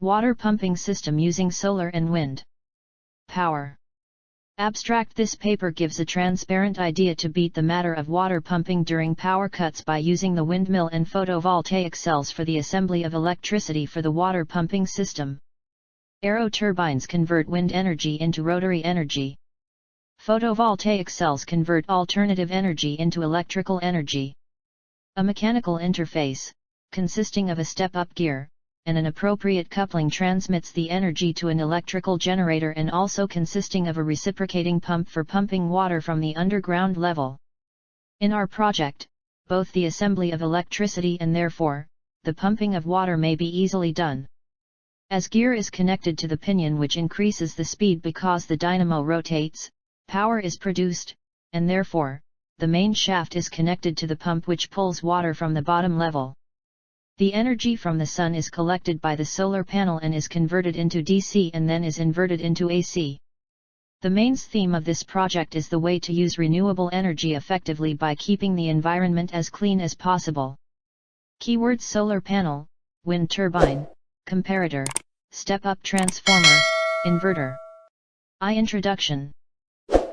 Water pumping system using solar and wind power. Abstract. This paper gives a transparent idea to beat the matter of water pumping during power cuts by using the windmill and photovoltaic cells for the assembly of electricity for the water pumping system. Aero turbines convert wind energy into rotary energy. Photovoltaic cells convert alternative energy into electrical energy. A mechanical interface, consisting of a step-up gear, and an appropriate coupling transmits the energy to an electrical generator, and also consisting of a reciprocating pump for pumping water from the underground level. In our project, both the assembly of electricity and therefore, the pumping of water may be easily done. As gear is connected to the pinion, which increases the speed because the dynamo rotates, power is produced, and therefore, the main shaft is connected to the pump which pulls water from the bottom level. The energy from the sun is collected by the solar panel and is converted into DC and then is inverted into AC. The main theme of this project is the way to use renewable energy effectively by keeping the environment as clean as possible. Keywords: solar panel, wind turbine, comparator, step-up transformer, inverter. Introduction.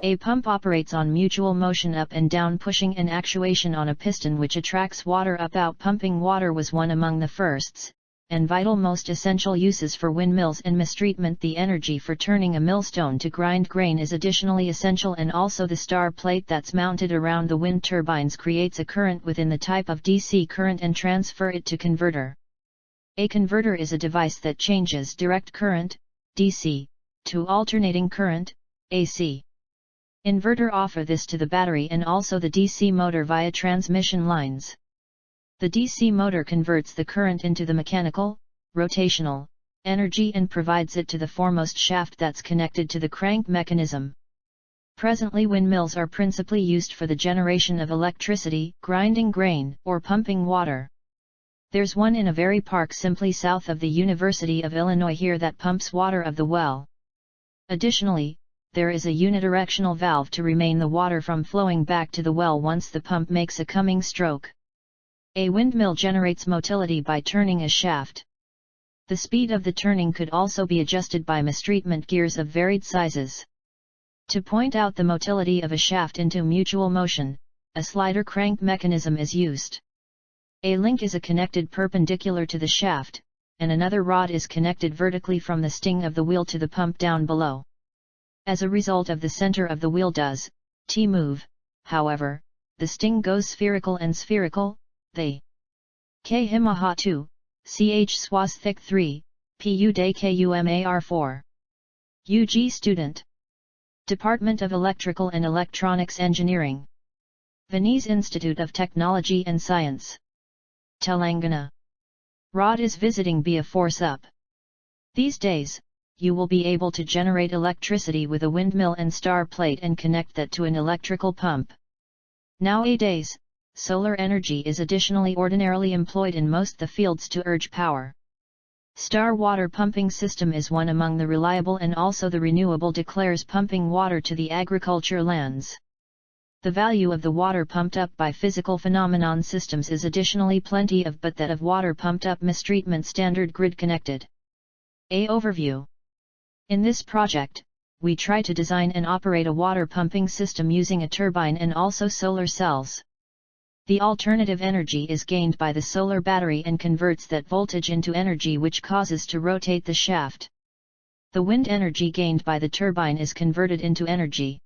A pump operates on mutual motion up and down, pushing and actuation on a piston which attracts water up out. Pumping water was one among the firsts, and vital most essential uses for windmills and mistreatment. The energy for turning a millstone to grind grain is additionally essential, and also the star plate that's mounted around the wind turbines creates a current within the type of DC current and transfer it to converter. A converter is a device that changes direct current, DC, to alternating current, AC. Inverter offer this to the battery and also the DC motor via transmission lines. The DC motor converts the current into the mechanical, rotational, energy and provides it to the foremost shaft that's connected to the crank mechanism. Presently windmills are principally used for the generation of electricity, grinding grain, or pumping water. There's one in a very park simply south of the University of Illinois here that pumps water of the well. Additionally, there is a unidirectional valve to remain the water from flowing back to the well once the pump makes a coming stroke. A windmill generates motility by turning a shaft. The speed of the turning could also be adjusted by mistreatment gears of varied sizes. To point out the motility of a shaft into mutual motion, a slider crank mechanism is used. A link is connected perpendicular to the shaft, and another rod is connected vertically from the sting of the wheel to the pump down below. As a result of the center of the wheel does move, however, the sting goes spherical and spherical, the K Himaja 2, CH Swasthik 3, P Uday Kumar 4. UG student. Department of Electrical and Electronics Engineering. Venice Institute of Technology and Science. Telangana. Rod is visiting via Force Up. These days, you will be able to generate electricity with a windmill and star plate and connect that to an electrical pump. Nowadays, solar energy is additionally ordinarily employed in most the fields to urge power. Star water pumping system is one among the reliable, and also the renewable declares pumping water to the agriculture lands. The value of the water pumped up by physical phenomenon systems is additionally plenty of, but that of water pumped up mistreatment standard grid connected. A overview. In this project, we try to design and operate a water pumping system using a turbine and also solar cells. The alternative energy is gained by the solar battery and converts that voltage into energy which causes to rotate the shaft. The wind energy gained by the turbine is converted into energy.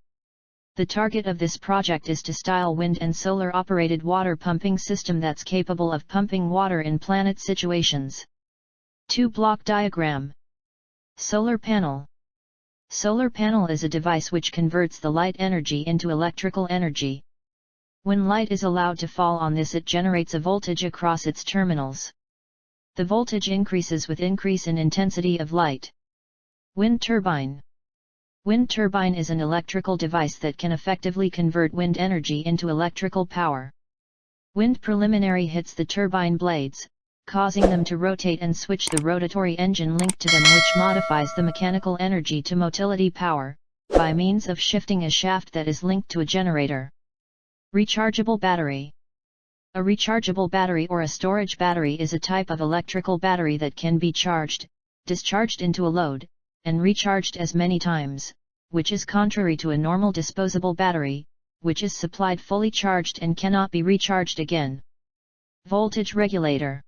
The target of this project is to style wind and solar operated water pumping system that's capable of pumping water in planet situations. 2-block diagram. Solar panel. Solar panel is a device which converts the light energy into electrical energy. When light is allowed to fall on this, it generates a voltage across its terminals. The voltage increases with increase in intensity of light. Wind turbine. Wind turbine is an electrical device that can effectively convert wind energy into electrical power. Wind preliminary hits the turbine blades, causing them to rotate and switch the rotatory engine linked to them, which modifies the mechanical energy to motility power, by means of shifting a shaft that is linked to a generator. Rechargeable battery. A rechargeable battery or a storage battery is a type of electrical battery that can be charged, discharged into a load, and recharged as many times, which is contrary to a normal disposable battery, which is supplied fully charged and cannot be recharged again. Voltage regulator.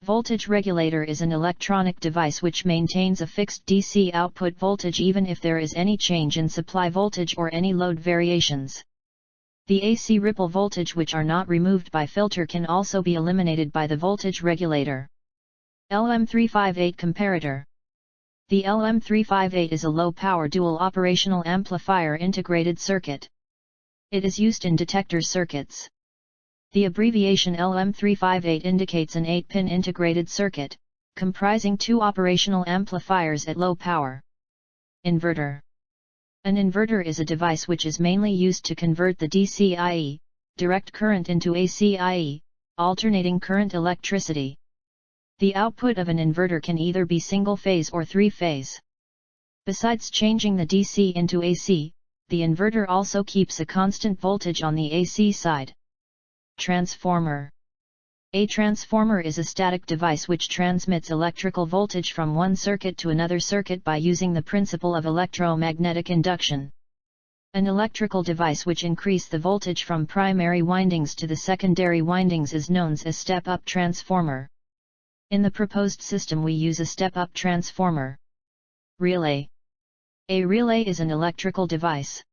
Voltage regulator is an electronic device which maintains a fixed DC output voltage even if there is any change in supply voltage or any load variations. The AC ripple voltage which are not removed by filter can also be eliminated by the voltage regulator. Lm358 Comparator. The Lm358 is a low-power dual operational amplifier integrated circuit. It is used in detector circuits. The abbreviation Lm358 indicates an 8-pin integrated circuit, comprising 2 operational amplifiers at low power. Inverter. An inverter is a device which is mainly used to convert the DC-ie, direct current into AC-ie, alternating current electricity. The output of an inverter can either be single-phase or 3-phase. Besides changing the DC into AC, the inverter also keeps a constant voltage on the AC side. Transformer. A transformer is a static device which transmits electrical voltage from one circuit to another circuit by using the principle of electromagnetic induction. An electrical device which increases the voltage from primary windings to the secondary windings is known as step-up transformer. In the proposed system we use a step-up transformer. Relay. A relay is an electrical device.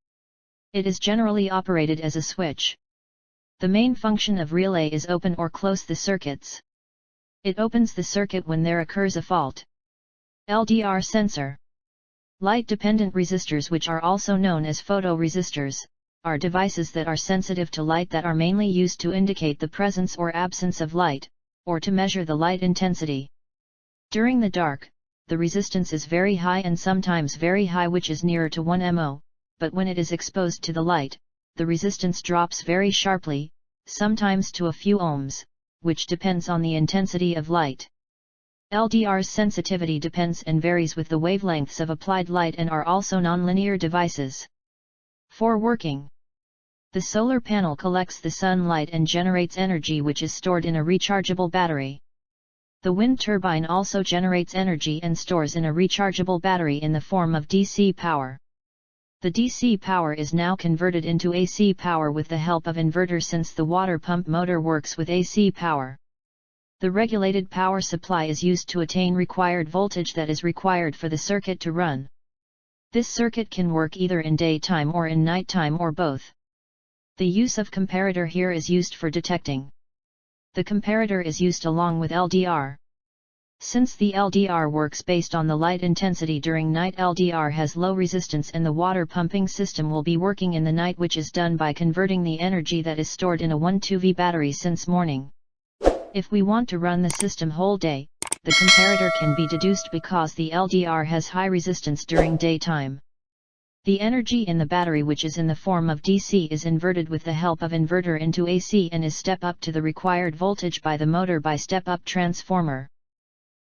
It is generally operated as a switch. The main function of relay is open or close the circuits. It opens the circuit when there occurs a fault. LDR sensor. Light-dependent resistors, which are also known as photoresistors, are devices that are sensitive to light that are mainly used to indicate the presence or absence of light, or to measure the light intensity. During the dark, the resistance is very high and sometimes very high, which is nearer to 1 mho, but when it is exposed to the light, the resistance drops very sharply, sometimes to a few ohms, which depends on the intensity of light. LDR's sensitivity depends and varies with the wavelengths of applied light and are also nonlinear devices. For working, the solar panel collects the sunlight and generates energy which is stored in a rechargeable battery. The wind turbine also generates energy and stores in a rechargeable battery in the form of DC power. The DC power is now converted into AC power with the help of inverter, since the water pump motor works with AC power. The regulated power supply is used to attain required voltage that is required for the circuit to run. This circuit can work either in daytime or in nighttime or both. The use of comparator here is used for detecting. The comparator is used along with LDR. Since the LDR works based on the light intensity during night, LDR has low resistance and the water pumping system will be working in the night, which is done by converting the energy that is stored in a 12V battery since morning. If we want to run the system whole day, the comparator can be deduced because the LDR has high resistance during daytime. The energy in the battery, which is in the form of DC, is inverted with the help of inverter into AC and is step up to the required voltage by the motor by step-up transformer.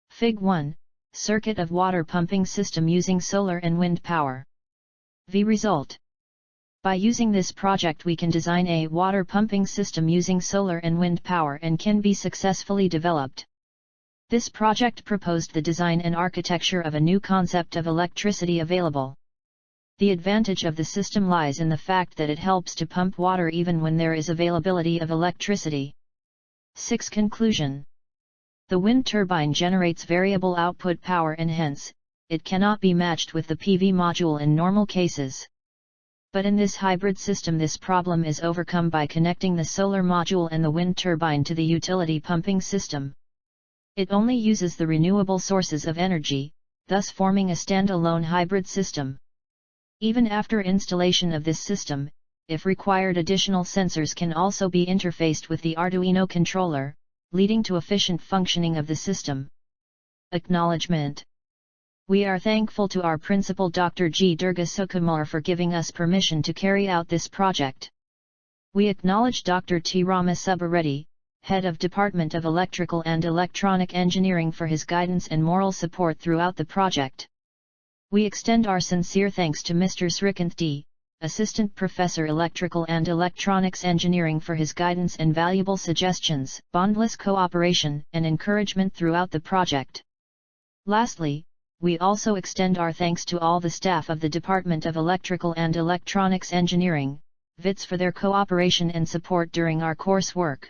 Fig 1, Circuit of water pumping system using solar and wind power. The result. By using this project we can design a water pumping system using solar and wind power and can be successfully developed. This project proposed the design and architecture of a new concept of electricity available. The advantage of the system lies in the fact that it helps to pump water even when there is availability of electricity. 6. Conclusion. The wind turbine generates variable output power and hence, it cannot be matched with the PV module in normal cases. But in this hybrid system this problem is overcome by connecting the solar module and the wind turbine to the utility pumping system. It only uses the renewable sources of energy, thus forming a standalone hybrid system. Even after installation of this system, if required, additional sensors can also be interfaced with the Arduino controller, leading to efficient functioning of the system. Acknowledgement. We are thankful to our principal Dr. G. Durga Sukumar for giving us permission to carry out this project. We acknowledge Dr. T. Rama Subbareddy, Head of Department of Electrical and Electronic Engineering, for his guidance and moral support throughout the project. We extend our sincere thanks to Mr. Srikanth D., Assistant Professor Electrical and Electronics Engineering, for his guidance and valuable suggestions, boundless cooperation and encouragement throughout the project. Lastly, we also extend our thanks to all the staff of the Department of Electrical and Electronics Engineering, VITS, for their cooperation and support during our coursework.